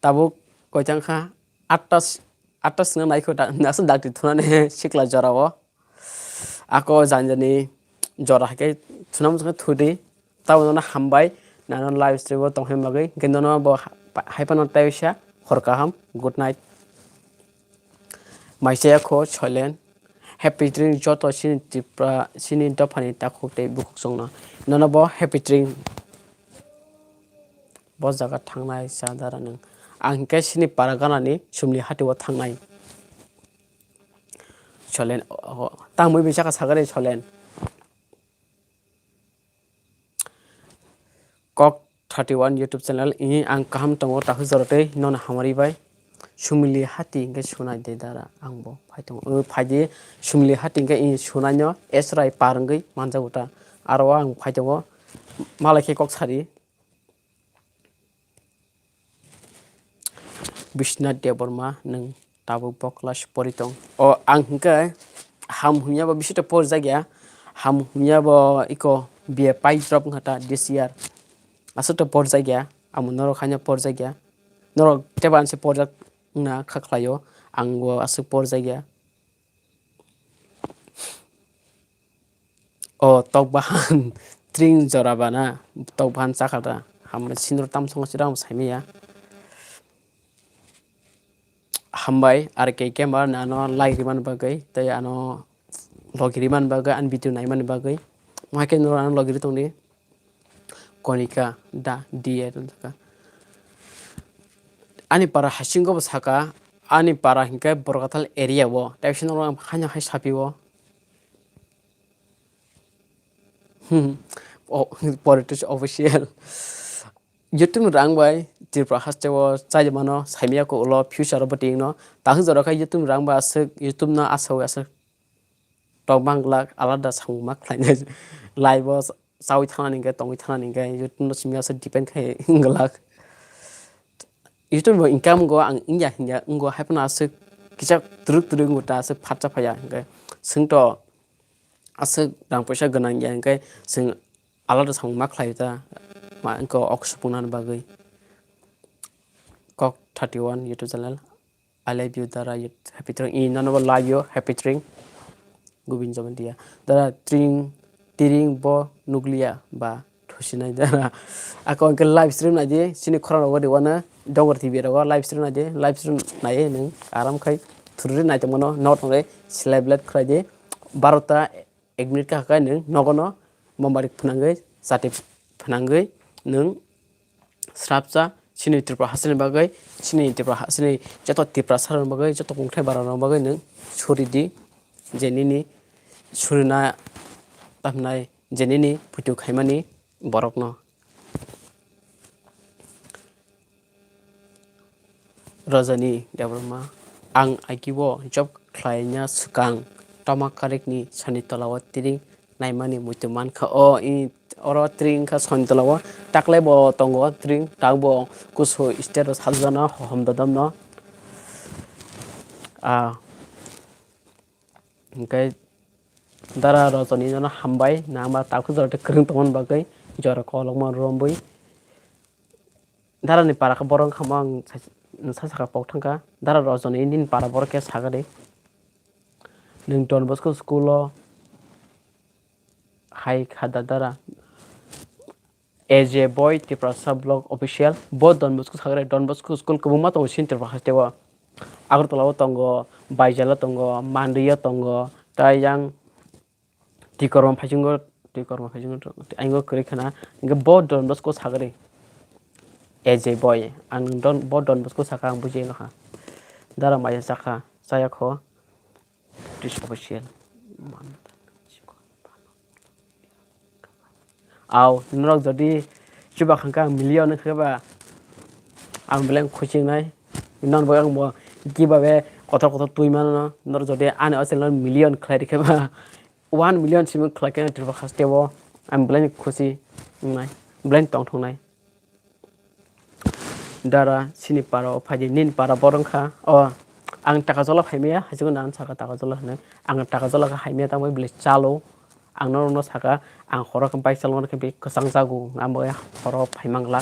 tabuk koitangkha atas nga naiko nasu dakti thunane sikla jorao ako janjani jora ke thunam thudi tawno hambai nanon live stream tonghem bagai gendono bo haipano taisha horkaham good night maisaya ko cholen happy Tring joto sin tipra sinin dopani takukte bukuk songna nono bo happy Tring bo jaga thangnai sadara nang ang sini paraganani sumli hati wa thangnai cholen tangmui bisaka sagare cholen kok 31 YouTube channel ini ang kaham tongo tahu jorote non hamari bai sumli hati ke sunai de dara angbo phaitong phaidi sumli hati ke ini sunanyo esrai parangai manjaguta arwa ang phaitongo malake kok sari Bishnat Deborma neng tabu poklas poritong o angke ham hunya ba bisita por jagya ham hunya ba iko bia pai drop ngata this year asuto por jagya amunoro khanya por jagya noro teban se por na khaklayo angbo asu por jagya o tokbahan Tring jorabana tokbahan chakata ham sinur tamsong siram saimiya hambai ar ke camera nano like riman bagai tai ano logiri man bagai an video nai man bagai maike no an logiri tongni konika da die ka ani para hasingo saka ani para hinka borgatal area wo taipsin ro hanya hai sapi wo o Politus official YouTube rang bai tirpra hastewo chaimano saimia ko ulo future boting no tahu joraka YouTube rang ba asuk YouTube na asaw asuk tok bangla alada sangma khlaina live sawi thana ninga tongi thana ninga YouTube no simia sa depend khai nglak YouTube income go ang ingya hinja ngo hapna asuk kicha truk ngota asuk phatcha phaya nga singto asuk dang paisa ganang ya nga sing alada sangma khlaita ma engko oksupunan bagai kok 31 YouTube channel I love you dara happy Tring in nanobo live yo happy Tring gubin jaman dia dara Tring bo nuklia ba thosinai dara ako engko live stream na je sini khorana wadi wana dongor TV ro live stream na je live stream nai nang aram khai thurri nai tomono not ngre slablet khrai je 12 1 minute ka ka nang nogono mombarik phnangai sati phnangai nung srapcha sini tripra hasini bagai sini tripra hasini joto tripra saran bagai joto kongthai barana bagai nung suridi jenini surina tamnai jenini putu khaimani borokno Rajani Deborma ang akibo job khlainya sukang tomakarekni sanitolawa Tring naimani mutuman kha o oro Tring kha sanitolawa takle bo tongo Tring tagbo kuso status haljana homdadamno okay dara Rajani jana hambai nama takhu jorte kring tomon bagai jora kolongman romboi dara ni para ka borong khamang sasaka pokthangka dara Rajani nin para borke sagade nung Don Bosco school hai khada dara as a boy tiprasa blog official bo Don Bosco sagre Don Bosco school kubuma to sin tiprasa tewa agartala tongo baijala tongo mandiya tongo tai yang tikorma phajingo aingo kri khana inga bo Don Bosco sagre as a boy ang bo Don Bosco saka ang buje no ha dara maya saka saya kho tis official aw norok jodi chuba khangka million kheba ang beleng khuching nai non bo ang bo gibabe kotor tuimano nor jodi ane asel million khlai kheba 1 million sim khlai kan triba khastewo am beleng khusi nai beleng tong thong nai dara sini para phaji nin para borongkha o ang taka jola phaimia hasigo nan saka taka jola hne ang taka jola ka haimia ta moi bele chalo ang no saka ang khoro kan pai salon kan bi kasang jagu ambo ya khoro phaimangla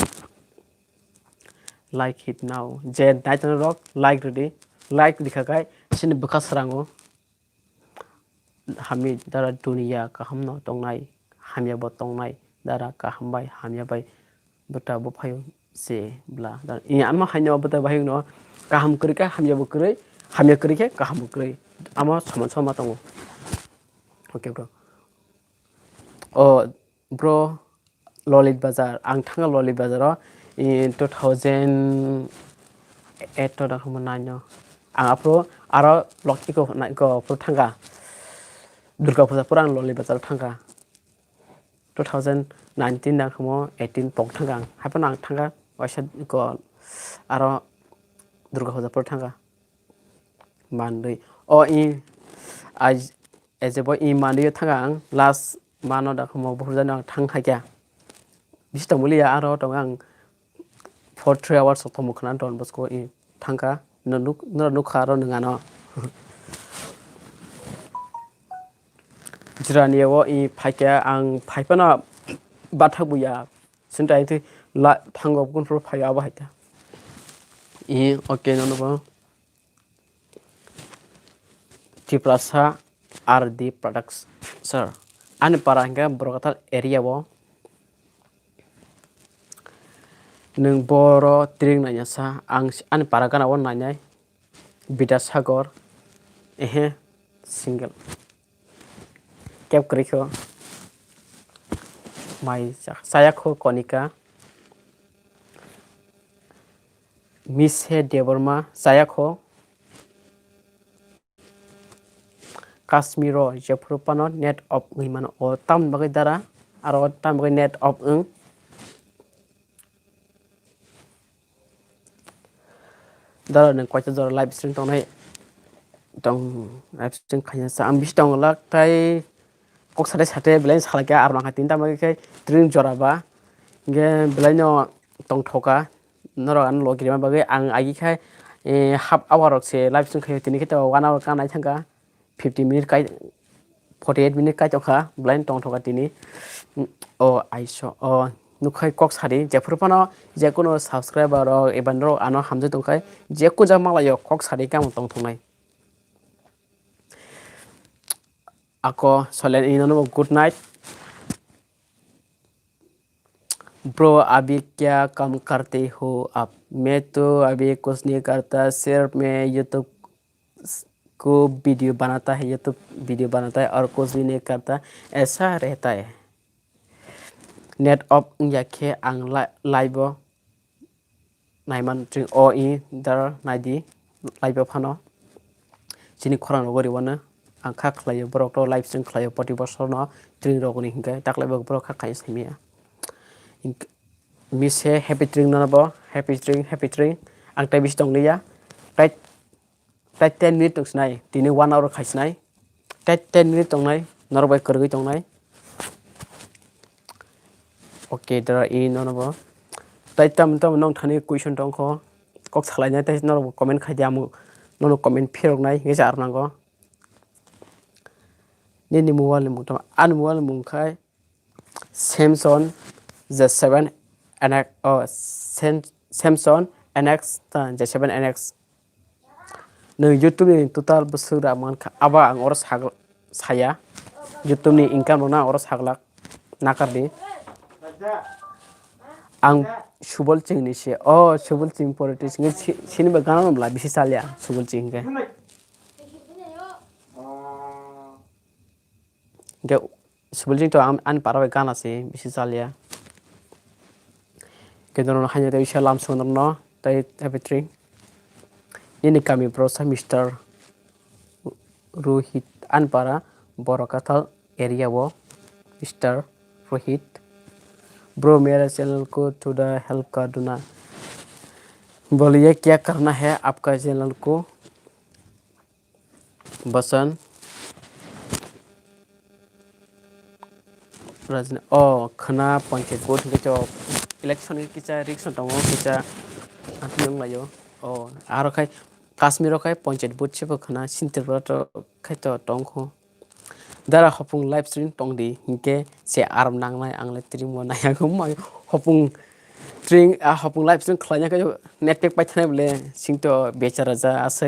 like it now je daitan rock like ready like dikhakai sini bukas rango hami dara dunia kaham no tongnai hamya bo tongnai dara kaham bai hamya bai bota bo phayo se bla dar i amma haino bota bai no kaham krika hamya bo krai hamya krike kaham krai ama sama tongo okay bro oh bro Lolit Bazar ang thanga Lolit Bazar in 2008 to da khumana ang apro aro lokti ko na ko pro thanga Durga Puja purang Lolit Bazar thanga 2019 da khumo 18 pok thanga hapan ang thanga waisa ko aro Durga Puja pro thanga mandui o in as a boy in mandui thanga last mano da khumo burjana thang khakia Bista mulia aro tong ang for 3 hours of tomukhan Don Bosco in thangka no kharo ngano jirani wo I phaika ang phaipana bathabuya sintai thi la thango kun pro phaya ba haita I okay no no Tiprasa RD products sir an parangka brokatal area wo nung boro Tring nanya sa ang an paragana won nanya Bidasagar single kep krikho mai saya kho konika mise deborma saya kho Kashmiro Yapharo pano net of ngimano o tam bagai dara aro tam bagai net of dara nang kwaita dara live stream tongnai tong live stream khanya sa ambis tong lak tai kok sate belai salaka arna khatin ta mai kai Tring joraba nge belai no tong thoka noro an logi ma bagai ang agi khai half hour se live stream khayo tini khita 1 hour ka nai thanga 50 minute kai 48 minute kai chokha belai tong thoka tini o aiso o nukhai kok sari Yapharo pano jekono subscriber ro eban ro ano hamje tongkai jekko jamalayo kok sari kam tong thongnai ako solen inono good night bro अभी क्या काम करते हो आप मैं तो अभी कुछ नहीं करता सिर्फ मैं यूट्यूब को वीडियो बनाता है और कुछ भी नहीं करता ऐसा रहता है net of yakke ang live naiman Tring o I dar naidi live phano chini khorang rogori wana ang kha khlayo borok to live stream khlayo poti bosor no Tring rogoni hinga taklai borok kha khai simia mise happy Tring no bo happy Tring ang tai bis tong liya tai 10 minute tong snai tini 1 hour khai snai tai 10 minute tong nai norbai korgi tong nai okay dara I no bo tai tam nong thani question tong kho kok salai nai tai no comment khai diamu no comment phirok nai nge jar nango ni mobile mu to an mobile mu khai Samsung Z7 NX Samsung NX Z7 NX no YouTube ni total busura man aba ang or saya YouTube ni income rona oro saglak nakardi ang subol ching ni se subol ching politics ngi sini ba gana bla bisi salya subol ching ke ke subol ching to an para gana se bisi salya ke dono hanya de salam sonor no tai Tring ini kami prosa Mr. Rohit an para Borakatal area wo Mr. Rohit bro मेरा channel को थोड़ा help कर दूना बोलिए क्या करना है आपका channel को बसन राजना खना पंचायत बोर्ड के जो इलेक्शन की चा रिक्शन दङ किचा आथिं लायो आरो खाय काश्मीर खाय पंचायत बोर्ड से खना सिन्टर तो खाय तो दंखो दारा हपुं लाइव स्ट्रीम तंगदी हिंके से आराम नांनाय आंले ट्रिंग म नायाखौ माय हपुं ट्रिंग हपुं लाइव स्ट्रीम खलायनायखौ नेट पेक पाइथानाय बले सिंथ बेचारा जा आसे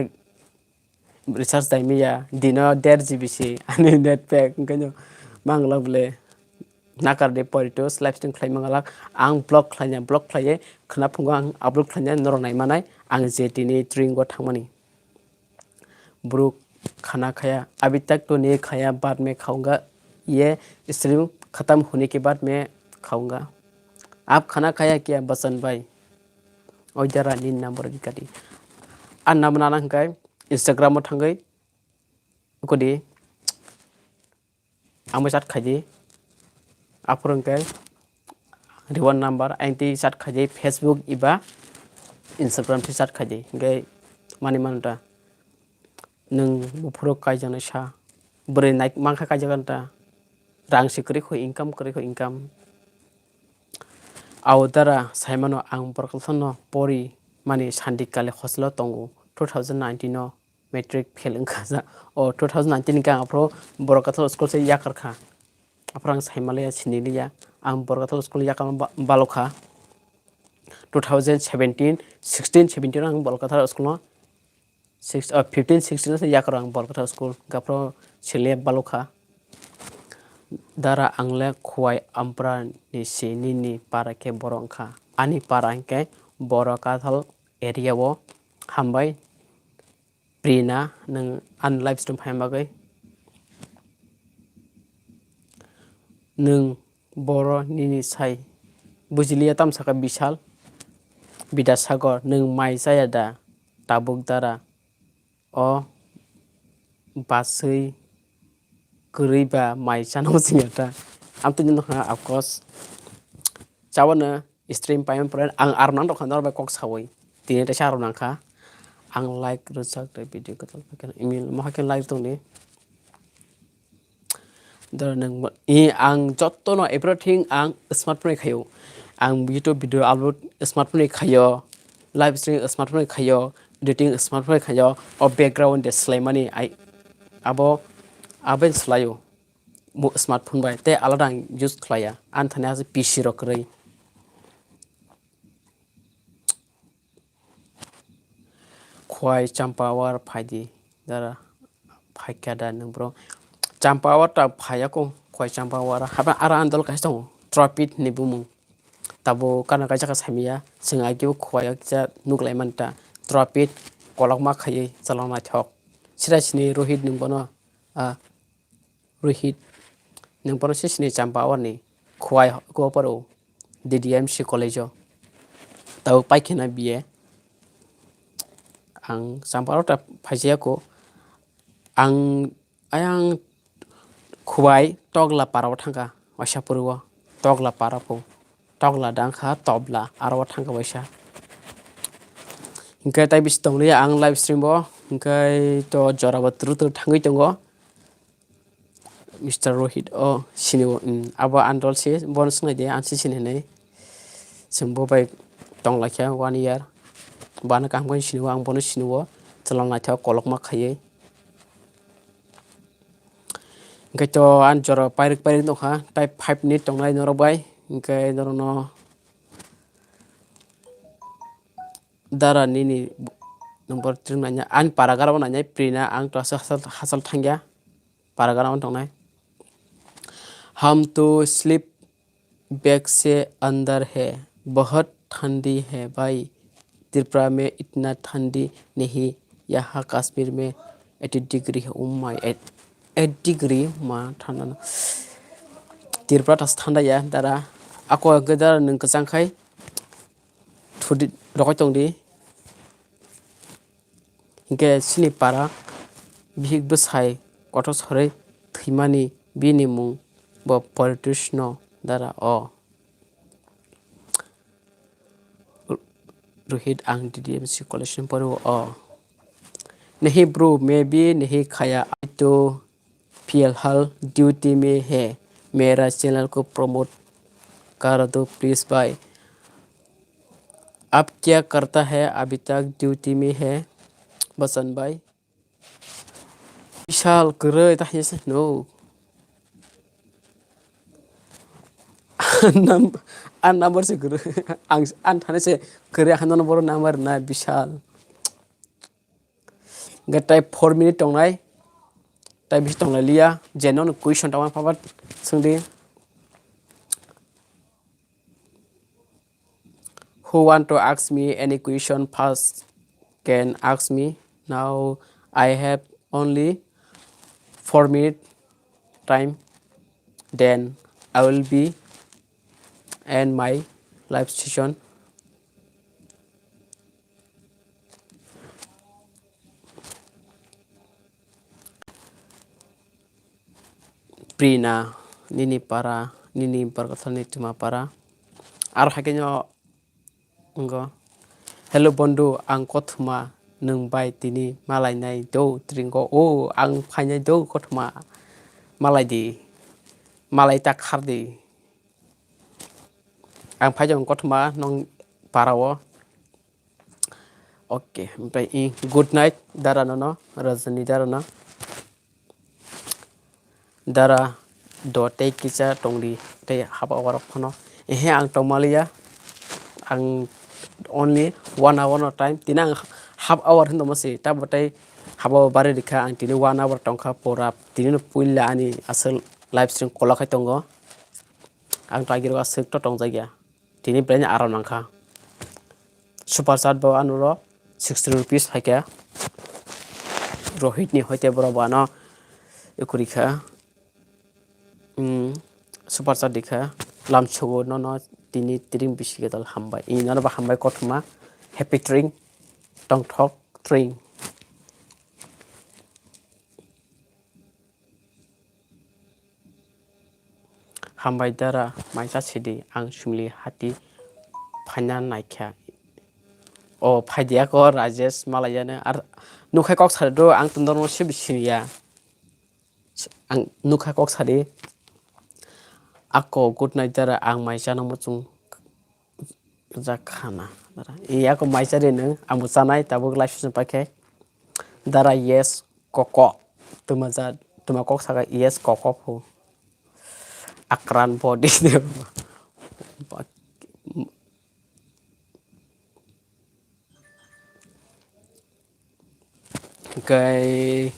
रिचार्ज दाइमिया दिनो 1.5 GB सी आनि नेट पेक ओंखायनो बांला बले नाकारदे परिटोस लाइव स्ट्रीम खलायमांगालाक आं ब्लग खलाये खोना फुंगो आं आपलोड खलायनाय नरनाय मानाय आं जेटिनि ट्रिंग गो थांमानि ब्रुक खाना खाया अभी तक तो नहीं खाया बाद में खाऊंगा ये स्ट्रीम खत्म होने के बाद मैं खाऊंगा आप खाना खाया क्या बसन भाई और जरा नीन नंबर गिकाटी आ नाम नाना हंकाय इंस्टाग्राम में थांगई कोदी आंबो सात खाजी आफोर हंकाय रिवन नंबर आंती सात खाजी फेसबुक इबा इंस्टाग्राम से सात खाजी हंकाय मानि मानता नों बुफोराव कायजानो सा बोरै नाइक मांखा कायजागोन ता रांसे करिखौ इनकाम आवदारा साइमानो आं बरकलसनो परि माने सान्दिकाले हस्टेलाव तंगो 2019 नो मेट्रिक फेल ओंखाजा 2019 का आफ्रो बरकथल स्कुल से याकरखा आफ्रां साइमाले सिनिलिया आं बरकथल स्कुल याका बालखा 2017 16 17 आं बरकथल स्कुल 15 16 से याकर आं बरकथा स्कुल गाफ्रो सिले बालखा दारा आंले खवाय आमप्रा नि सिनिनि पाराके बरंखा आनि पाराके बरकाथल एरिया वो हामबाय प्रिना नों आन लाइव स्ट्रीम फायमागै नों बर निनि साइ बुजिलिया तामसाका बिशाल बिदासागर नों माइ जाया दा ताबुक दारा बासै गोरैबा माइ जानांगौ जिंगाटा आं तो नोंहा अफकोर्स चावनो स्ट्रीम पाइम पर आं आरनां दखान दर कक सावै दिने ते सारनांखा आं लाइक रोजाक द भिडिअ कतल फकेन इमेल माहाके लाइक दंनि दर नों आं जत्तनो एभ्रिथिं आं स्मार्टफोन खायो आं YouTube भिडिअ आपलोड स्मार्टफोन खायो लाइव स्ट्रीम स्मार्टफोन खायो एडिटिंग स्मार्टफोन खायो बैकग्राउंड डिस्प्ले माने आबेन स्लायो स्मार्टफोन बाय ते आलादा यूज खाया आं थानाया पीसी रकरै खवाय चंपावार फायदि दारा फायकादा नंब्रो चंपावार ता फायाको खवाय चंपावार हाबा आरा आंदल कास दं ट्रपिट निबुमु ताबो काना कायसा सामिया जों आगिबो खवाया जा नुगलाय मानता ट्रपिट कलकमा खायै चलामा थक सिरासिनि रोहित नंबनो रोहित नंबनो सिसिनि चंपावारनि खवाय गोपरो DDMC कॉलेजो ताबो पाइखिना बिए आं चंपावार फायजायाको आं खवाय तगला पाराव थांगा वासापुरवा तगला पाराफो तगला दांखा तबला आराव थांगा वासा इनका ताइ बिस दंलै आं लाइव स्ट्रीम बो इनकाय तो जराबा तुरु थांगै दङ मिस्टर रोहित सिनिव आबो आन्दल से बनस नायदे आनसि सिनहै जोंबो बाय दंलाखिया 1 इयार बानो कामगोन सिनिव आं बनो सिनिव चलांना था कलकमा खायै इनकाय तो आन जरा पाइरक दंखा टाइप 5 मिनिट दंनाय नरबाय इनकाय नरनो दारा निनि नंबर 3 नाया आन पारागाराव नाया प्रिना आं तो हासल थांगिया पारागाराव दंनाय हम तो स्लीप बैग से अंदर है, बहुत ठंडी है भाई। त्रिपुरा में इतना ठंडी नहीं, यहाँ कश्मीर में 80 डिग्री है। ओ माय 8 डिग्री मा थाना त्रिपुरा थास ठंडा या दारा आको गदार नों गजांखाय थुदि रखय तंदि हिंके सिनि पारा बिहिक बसाय गथ सरै थैमानि बिनि मुं ब पलिटिशियन दारा अ रोहित आं DDMC कलेक्शन पर अ नहीं ब्रो मैं भी नहीं खाया, आई तो फिलहाल ड्यूटी में है, मेरा चैनल को प्रमोट कर दो प्लीज भाई। आप क्या करता है, अभी तक ड्यूटी में है बसन भाई। विशाल करे ताहिस नो आन नंबर से करे आं थाने से करे आन नंबर नंबर ना विशाल गटाय 4 मिनिट तंनाय ताय बिस तंनाय लिया जेनन क्वेश्चन तावा फाबा सोंदि who want to ask me any question first can ask me now. I have only 4 minutes time, then I will be end my live session. Prina nini para nini perkataan cuma para arhakenyo engo hello bondu ang kothuma nung bai tini malai nai do tringo o ang phainai do kothuma malai di malai ta khardi ang phaijong kothuma nong parawo. Okay bai good night dara no rajani dara no dara do te kicha tongdi te haba warok phono ehe ang tongmalia ang only 1 hour no time tinang half hour hindo masi tabatai haba bare dikha ang tini 1 hour tongkha pora tini no puilla ani asal live stream kolakai tongo ang tagiro asuk to tongjagya tini brand aram nangkha super chat bo anuro 60 rupees haikya rohit ni hoite boro bano ekurikha super chat dikha lamchogo no tini tring bisi dal hambai ina ba hambai kothuma happy Tring tong thok Tring hambai dara maisa sidi ang sumli hati phana naikha o phaidia ko Rajesh malayana ar nukhai kok sardo ang tundor no sibisiya ang nukhai kok sari ako good night dara ang maisa no muchung jakhana dara iya ko maisa re nang amu chanai tabuk live session pakhe dara yes koko tuma kok saga yes koko phu akran body kai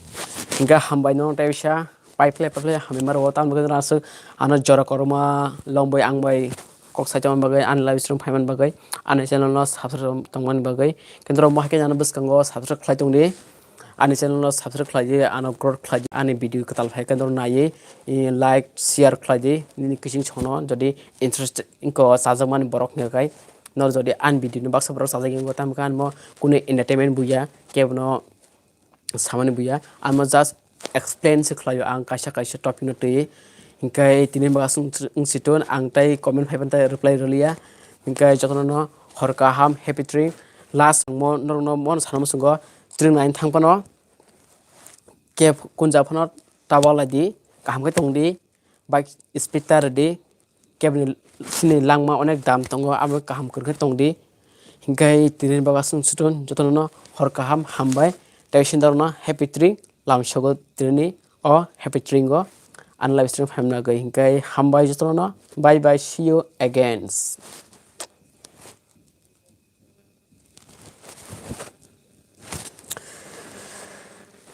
ga hambai no taisa pipeline hamai mar wotan bagai rasu ana jora korma longbai angbai kok sajam bagai an live stream phaiman bagai an channel no subscribe tongman bagai kendro mahke jana buskango subscribe khlai tongni an channel no subscribe khlai an upload khlai ani video katal phai kendro nayi like share khlai ni kising chono jodi interest inko sajaman borok ngai nor jodi an video no baksa borok sajagi gotam kan mo kune entertainment buya kebno samani buya amo just explain se khlayo ang kaisa topic no tei hinkai tini baga sung siton ang tai comment phaiban tai reply rolia hinkai jotono no hor kaham happy Tring last mo no mon sanam sungo Tring 9 thangpano ke kunja phano tawala di kaham kai tongdi bike speeder di kebni sini langma onek dam tongo amo kaham kurke tongdi hinkai tini baga sung siton jotono no hor kaham hambai Taishindarna happy Tring lam shogo trini o happy Tring go an live stream hamna gai hinkai hambai jotono bye bye see you again.